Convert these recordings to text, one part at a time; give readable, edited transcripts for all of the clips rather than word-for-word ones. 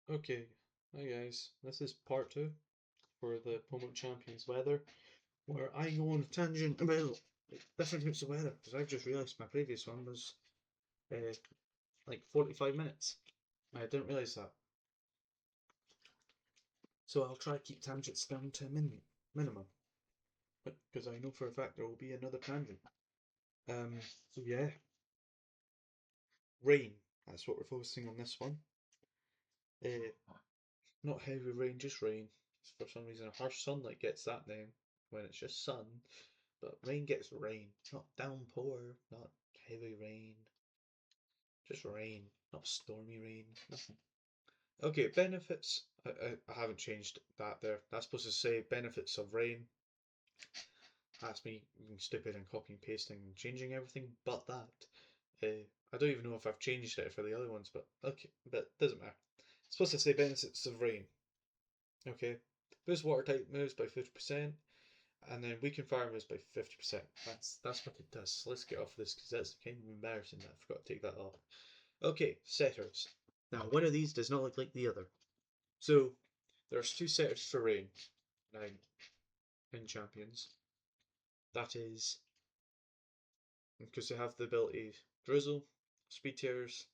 Okay, hi guys. This is part two for the Promote Champions weather, where I go on a tangent about different types of weather because I've just realised my previous one was uh, like 45 minutes. I didn't realise that. So I'll try to keep tangents down to a minimum, but because I know for a fact there will be another tangent. So yeah, rain. That's what we're focusing on this one. Uh, Not heavy rain, just rain. For some reason, harsh sunlight gets that name when it's just sun. But rain gets rain, not downpour, not heavy rain, just rain, not stormy rain, nothing. Okay, benefits. I haven't changed that there. That's supposed to say benefits of rain. That's me being stupid and copying, pasting, and changing everything but that. I don't even know if I've changed it for the other ones, but okay, but doesn't matter. It's supposed to say benefits of rain. Okay, boost water type moves by 50%. And then weaken fire moves by 50%. That's what it does. So let's get off this because that's kind of embarrassing that I forgot to take that off. Okay, setters. Now one of these does not look like the other. So there's two setters for rain now in champions. That is because they have the ability drizzle, speed tears.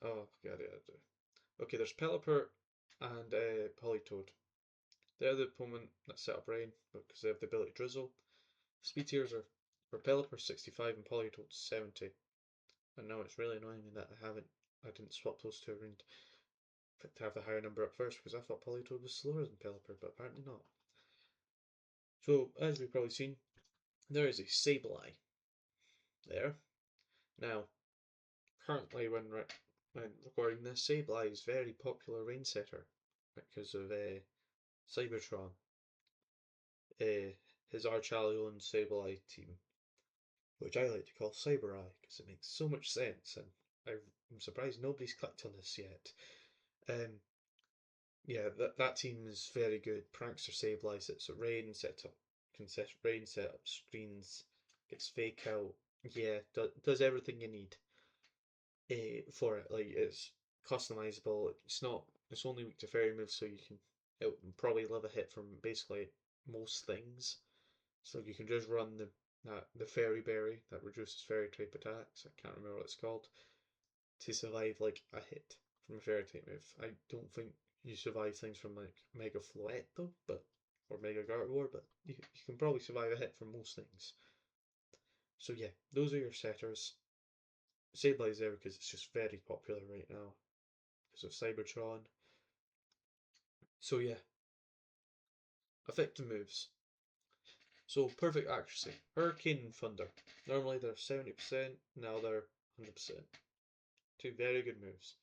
Oh, got it. Okay, there's Pelipper and Politoed. They're the opponent that set up rain because they have the ability drizzle. Speed tiers are for Pelipper 65 and Politoed 70. And now it's really annoying me that I didn't swap those two around to have the higher number up first because I thought Politoed was slower than Pelipper, but apparently not. So, as we've probably seen, there is a Sableye there. Now, currently, when recording this, Sableye is very popular rain setter because of Cybertron, his arch ally owned Sableye team, which I like to call Cybereye because it makes so much sense, and I'm surprised nobody's clicked on this yet. Um, Yeah, that team is very good. Prankster Sableye sets up rain, set up can set rain, set up screens, gets fake out. Yeah, does everything you need for it. Like it's customizable. It's only weak to fairy moves, so it'll probably live a hit from basically most things. So you can just run the fairy berry that reduces fairy type attacks. I can't remember what it's called to survive like a hit from a fairy type move. I don't think you survive things from like Mega Floette though, but or Mega Gardevoir, but you can probably survive a hit from most things. So yeah, those are your setters. Sableye is there because it's just very popular right now because of Cybertron. So yeah, effective moves. So perfect accuracy. Hurricane and Thunder. Normally they're 70%, now they're 100%. Two very good moves.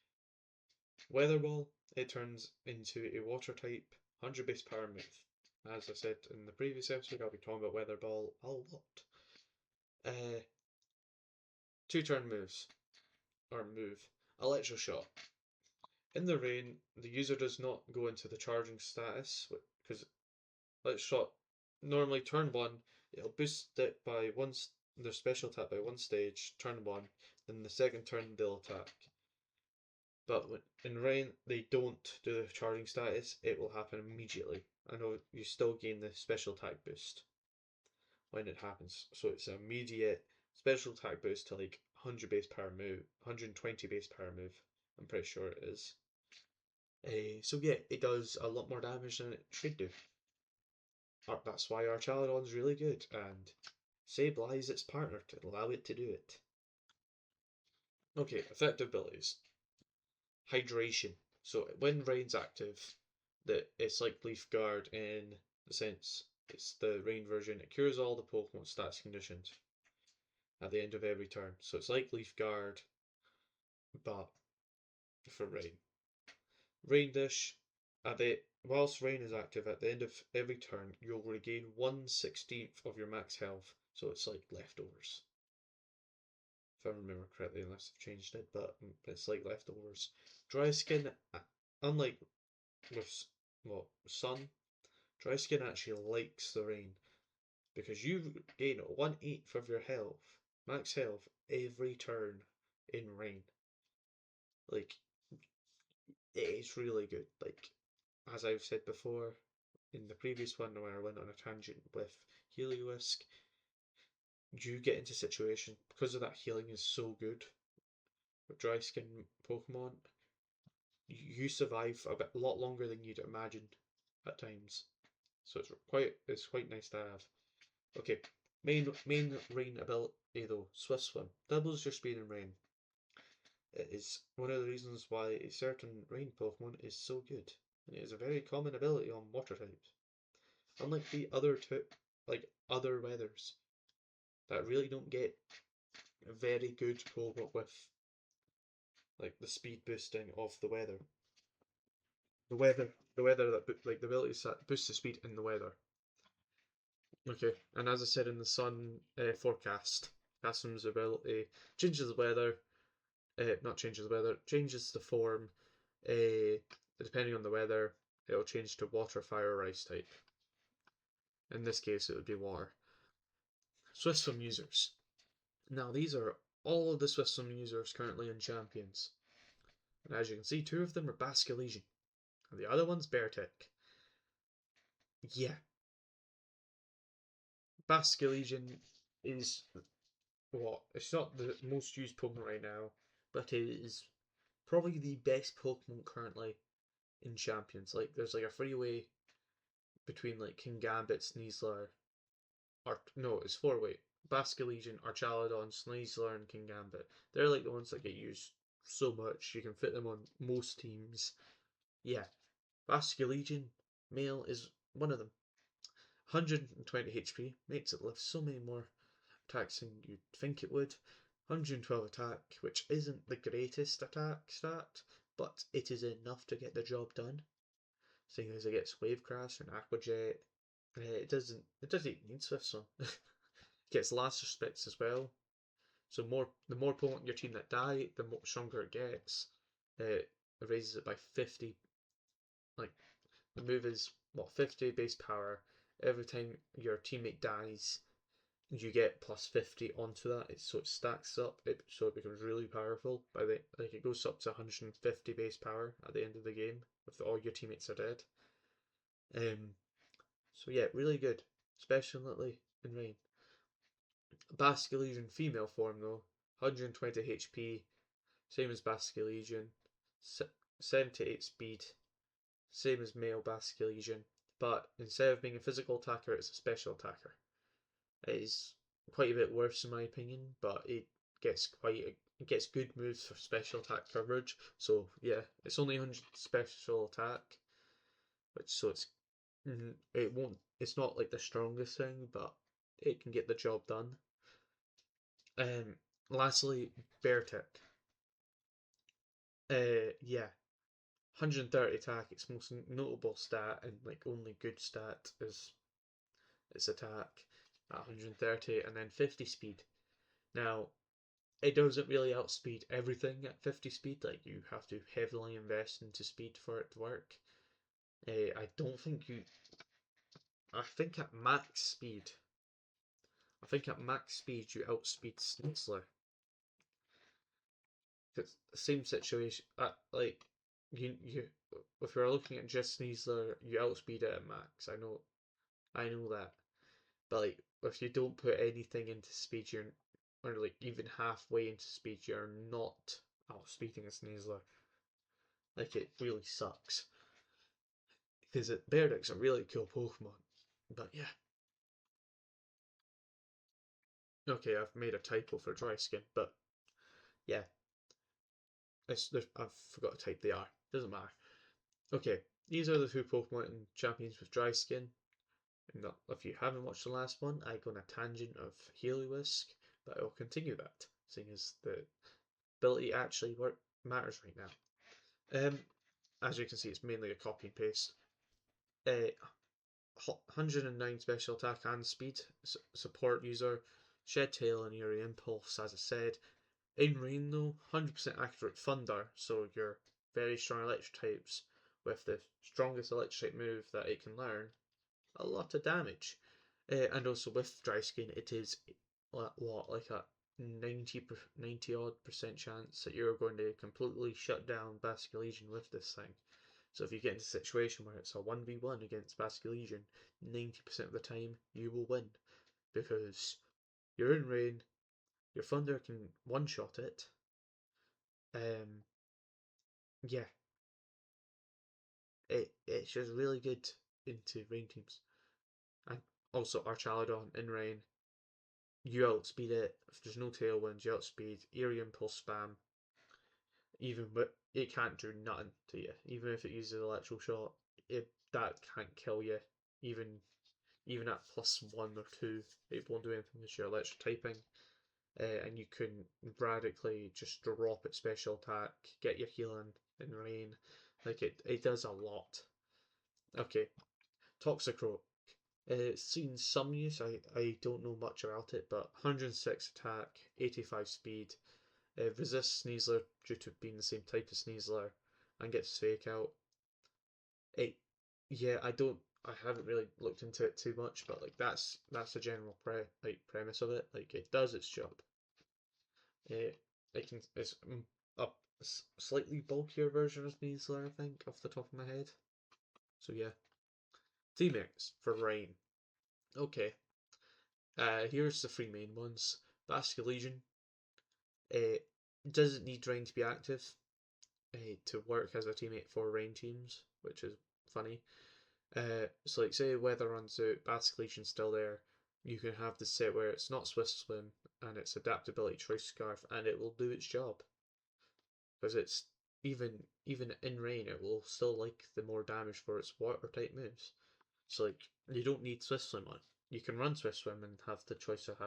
Weather Ball, it turns into a water type 100 base power move. As I said in the previous episode, I'll be talking about Weather Ball a lot. Uh, Two turn moves, or move. Electroshock. In the rain, the user does not go into the charging status, because Electroshock, normally turn 1, it'll boost it by their special attack by one stage, turn 1, then the second turn they'll attack. But in rain, they don't do the charging status, it will happen immediately. I know you still gain the special attack boost when it happens. So it's an immediate special attack boost to like 100 base power move, 120 base power move. I'm pretty sure it is. So yeah, it does a lot more damage than it should do. That's why Archaludon's really good, and Sableye is its partner to allow it to do it. Okay, effective abilities. Hydration. So when Rain's active, it's like Leaf Guard in the sense it's the Rain version. It cures all the Pokemon stats conditions at the end of every turn. So it's like Leaf Guard, but for Rain. Rain Dish. Whilst Rain is active, at the end of every turn, you'll regain 1/16 of your max health. So it's like leftovers. If I remember correctly, unless I've changed it, but it's like leftovers. Dry skin, unlike with sun, dry skin actually likes the rain because you gain 1/8 of your health, max health, every turn in rain. Like it is really good. Like, as I've said before in the previous one where I went on a tangent with Heliolisk, you get into situation because of that healing is so good with dry skin Pokemon. You survive a lot longer than you'd imagine at times, so it's quite nice to have. Okay, main rain ability though, Swift Swim doubles your speed in rain. It is one of the reasons why a certain rain Pokemon is so good, and it is a very common ability on water types. Unlike the other two, like other weathers that really don't get very good Pokemon with like the speed boosting of the weather. The weather that like the abilities that boost the speed in the weather. Okay, and as I said in the sun forecast, Casim's ability changes the weather, not changes the weather, changes the form. Depending on the weather, it'll change to water, fire, or ice type. In this case, it would be water. Swim users. Now, these are all of the Swim users currently in Champions. And as you can see, two of them are Basculesian, and the other one's Beartic. Yeah. Basculesian is what? It's not the most used Pokemon right now, but it is probably the best Pokemon currently in Champions. Like, there's like a freeway between like Kingambit, Sneasler, or no, it's four-way. Basculesian, Archaludon, Sneasler, and Kingambit. They're like the ones that get used so much. You can fit them on most teams. Yeah, Basculesian male is one of them. 120 HP makes it lift so many more attacks than you'd think it would. 112 attack, which isn't the greatest attack stat, but it is enough to get the job done. Seeing as it gets Wave Crash and Aqua Jet, it doesn't even need Swift Swim. Gets Last Respects as well. So the more Pokemon in your team that die, the more stronger it gets. It raises it by 50. Like, the move is what, 50 base power. Every time your teammate dies, you get plus 50 onto that. So it stacks up. So it becomes really powerful. Like it goes up to 150 base power at the end of the game if all your teammates are dead. So yeah, really good, especially in rain. Basculesian female form though, 120 HP, same as Basculesian, 78 speed, same as male Basculesian, but instead of being a physical attacker, it's a special attacker. It is quite a bit worse in my opinion, but it gets good moves for special attack coverage. So yeah, it's only 100 special attack, it's not like the strongest thing, but it can get the job done. Lastly, Beartic. Yeah, 130 attack. Its most notable stat and like only good stat is its attack at 130, and then 50 speed. Now, it doesn't really outspeed everything at 50 speed. Like you have to heavily invest into speed for it to work. I don't think you. I think at max speed. I think at max speed you outspeed Sneasler. It's the same situation. Like you, if you're looking at just Sneasler, you outspeed it at max. I know that. But like, if you don't put anything into speed, or like even halfway into speed, you're not outspeeding a Sneasler. Like it really sucks. Because Beardic's a really cool Pokemon. But yeah. Okay, I've made a typo for dry skin, but yeah, I've forgot to type the R. Doesn't matter. Okay, these are the two Pokemon in Champions with dry skin. And if you haven't watched the last one, I go on a tangent of Heliolisk, but I will continue that, seeing as the ability actually matters right now. As you can see, it's mainly a copy and paste. 109 special attack and speed, support user, Shed Tail and Eerie Impulse, as I said. In rain though, 100% accurate Thunder, so your very strong electric types with the strongest electric type move that it can learn, a lot of damage. And also with dry skin, it is what, like a 90 odd% chance that you're going to completely shut down Basculegion with this thing. So if you get into a situation where it's a 1v1 against Basculegion, 90% of the time you will win. Because you're in rain, your Thunder can one-shot it. Yeah. It's just really good into rain teams. And also Archaladon in rain, you outspeed it. If there's no tailwind, you outspeed. Eerie Impulse spam. Even but it can't do nothing to you. Even if it uses electro shot, that can't kill you. Even at +1 or 2, it won't do anything with your electro typing. And you can radically just drop its special attack, get your healing in rain. Like it does a lot. Okay, Toxicroak. It's seen some use. I don't know much about it, but 106 attack, 85 speed. Resists Sneasler due to being the same type as Sneasler, and gets Fake Out. Yeah, I haven't really looked into it too much, but like that's the general premise of it. Like it does its job. It's a slightly bulkier version of Sneasler, I think, off the top of my head. So yeah, teammates for Rain. Okay, here's the three main ones. Basculegion. Doesn't need Rain to be active to work as a teammate for Rain teams, which is funny. So like say weather runs out, Basculesion's still there, you can have the set where it's not Swift Swim and it's adaptability Choice Scarf, and it will do its job. Because it's even in rain it will still like the more damage for its water type moves. So like you don't need Swift Swim on. You can run Swift Swim and have the choice of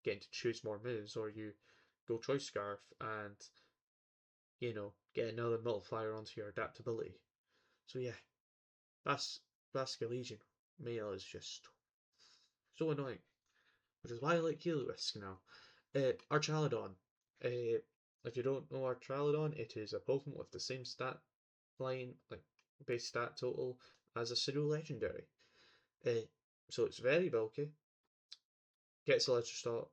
getting to choose more moves, or you go Choice Scarf and get another multiplier onto your adaptability. So yeah, Basculegion male is just so annoying, which is why I like Heliolisk now. Archaladon. If you don't know Archaladon, it is a Pokemon with the same stat line, like base stat total, as a pseudo legendary. So it's very bulky. Gets electro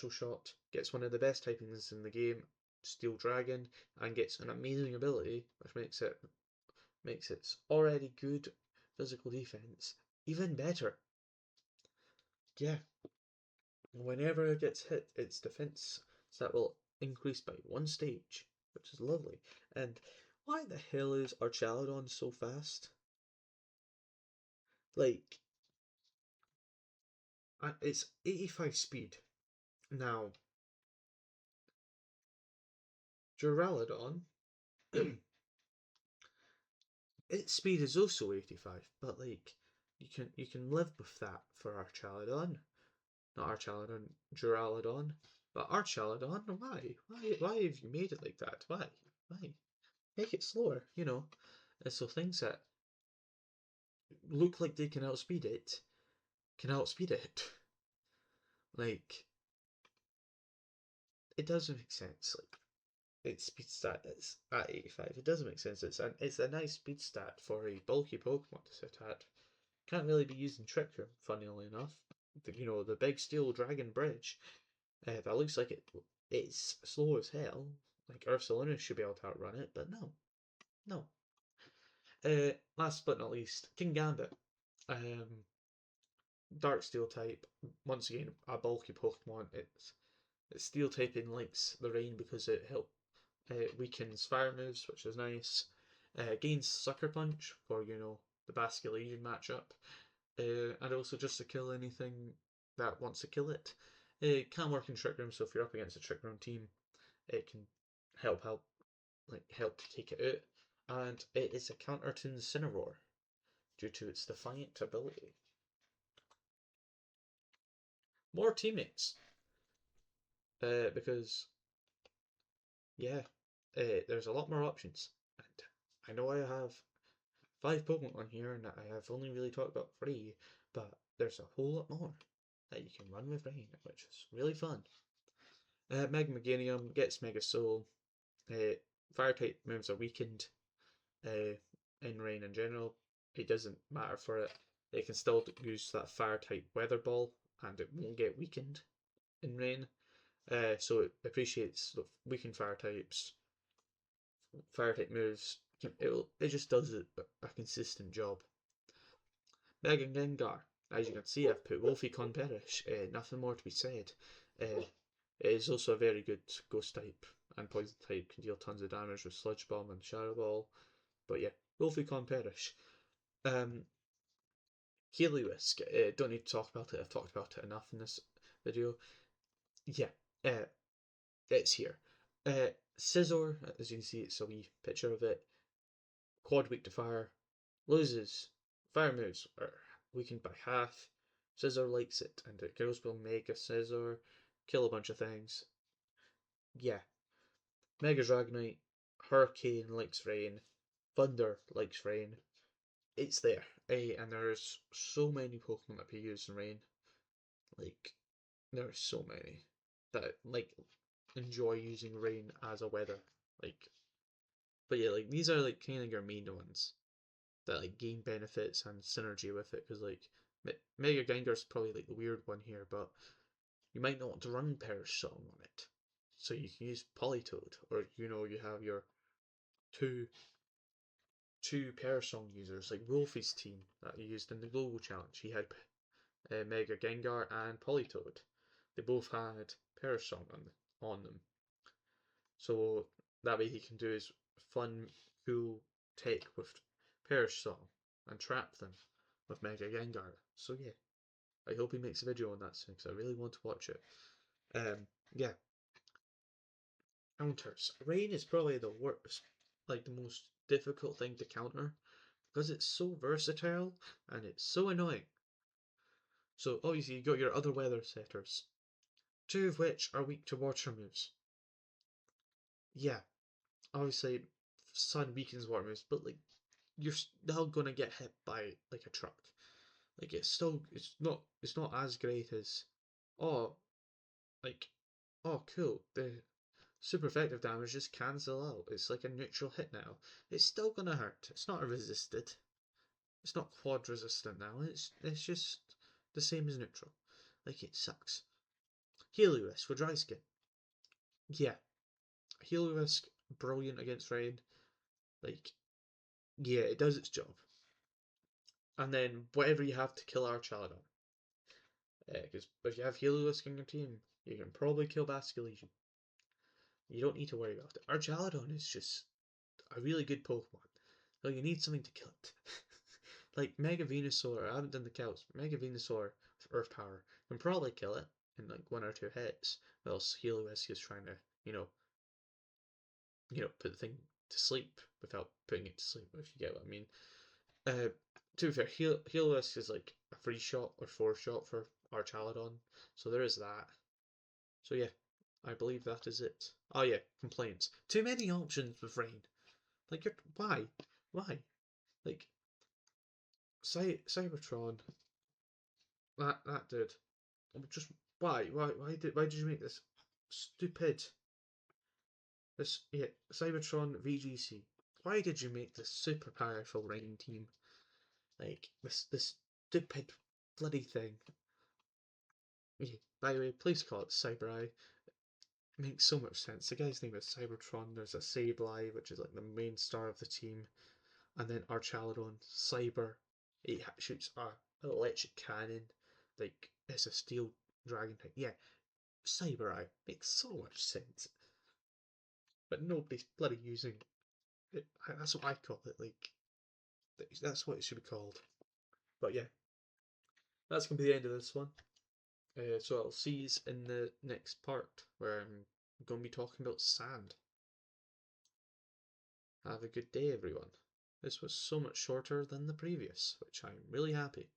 shot, gets one of the best typings in the game, Steel Dragon, and gets an amazing ability, which makes its already good physical defense even better. Yeah. Whenever it gets hit, its defense stat will increase by 1 stage, which is lovely. And why the hell is Archaladon so fast? Like, it's 85 speed. Now, Duraludon, its speed is also 85, but like, you can live with that for Archaladon. Not Archaladon, Duraludon. But Archaladon, why? Why have you made it like that? Why? Make it slower, And so things that look like they can outspeed it can outspeed it. Like, it doesn't make sense. Like, its speed stat is at 85. It doesn't make sense. It's a nice speed stat for a bulky Pokemon to sit at. Can't really be used in Trick Room, funnily enough. The big steel dragon bridge. That looks like it's slow as hell. Like Ursaluna should be able to outrun it, but no. Last but not least, Kingambit. Dark Steel type. Once again, a bulky Pokemon. Its Steel typing likes the rain because it weakens fire moves, which is nice. Gains Sucker Punch for the Basculegion matchup, and also just to kill anything that wants to kill it. It can work in Trick Room, so if you're up against a Trick Room team, it can help to take it out. And it is a counter to Incineroar due to its Defiant ability. More teammates, because yeah, there's a lot more options. And I know I have 5 Pokemon here, and I have only really talked about 3, but there's a whole lot more that you can run with Rain, which is really fun. Mega Meganium gets Mega Soul. Fire type moves are weakened in Rain in general. It doesn't matter for it. It can still use that fire type Weather Ball, and it won't get weakened in Rain. So it appreciates sort of weakened fire type moves. It just does a consistent job. Megan Gengar, as you can see, I've put Wolfie Con Perish. Nothing more to be said. It is also a very good ghost type and poison type, can deal tons of damage with Sludge Bomb and Shadow Ball. But yeah, Wolfie Con Perish. Heliolisk, don't need to talk about it, I've talked about it enough in this video. Yeah, it's here. Scizor, as you can see, it's a wee picture of it. Quad weak to fire, loses fire moves are weakened by half. Scizor likes it, and it goes will Mega Scizor, kill a bunch of things. Yeah, Mega Dragonite, Hurricane likes rain, Thunder likes rain. It's there, and there's so many Pokemon that can use rain. Like, there's so many that like enjoy using rain as a weather. Like, but yeah, like these are like kind of your main ones that like gain benefits and synergy with it. Because like Mega Gengar's probably like the weird one here, but you might not want to run Perish Song on it, so you can use Politoed, or you have your two Perish Song users like Wolfie's team that he used in the Global Challenge. He had Mega Gengar and Politoed. They both had Perish Song on them. So that way he can do his fun, cool take with Perish Song and trap them with Mega Gengar. So yeah, I hope he makes a video on that soon because I really want to watch it. Yeah. Counters. Rain is probably the worst, like the most difficult thing to counter because it's so versatile and it's so annoying. So obviously you got your other weather setters, two of which are weak to water moves. Yeah, obviously sun weakens water moves, but like you're still gonna get hit by like a truck. Like it's not as great as oh like oh cool, the super effective damage just cancel out. It's like a neutral hit now. It's still gonna hurt. It's not a resisted. It's not quad resistant now. It's just the same as neutral. Like it sucks. Heliolisk for dry skin. Yeah, Heliolisk brilliant against rain. Like yeah, it does its job. And then whatever you have to kill Archaladon. Because if you have Heliolisk on your team, you can probably kill Basculegion. You don't need to worry about it. Archaladon is just a really good Pokemon. So you need something to kill it. Like Mega Venusaur, I haven't done the counts, but Mega Venusaur with Earth Power can probably kill it in like one or two hits. Whilst Heliolisk is trying to, put the thing to sleep without putting it to sleep, if you get what I mean. To be fair, Heliolisk is like a 3-shot or 4-shot for Archaladon, so there is that. So yeah, I believe that is it. Oh yeah, complaints. Too many options with rain. Like, why? Why? Like, Cybertron, that dude. Just why did you make this stupid? This yeah, Cybertron VGC. Why did you make this super powerful rain team? Like this stupid bloody thing. Yeah, by the way, please call it Cyber Eye. It makes so much sense. The guy's name is Cybertron. There's a Sableye, which is like the main star of the team, and then Archaladon, Cyber. It shoots a electric cannon, like it's a steel dragon type. Yeah, Cyber Eye makes so much sense, but nobody's bloody using it. That's what I call it. Like that's what it should be called. But yeah, that's gonna be the end of this one. So I'll see you in the next part where I'm going to be talking about sand. Have a good day, everyone. This was so much shorter than the previous, which I'm really happy.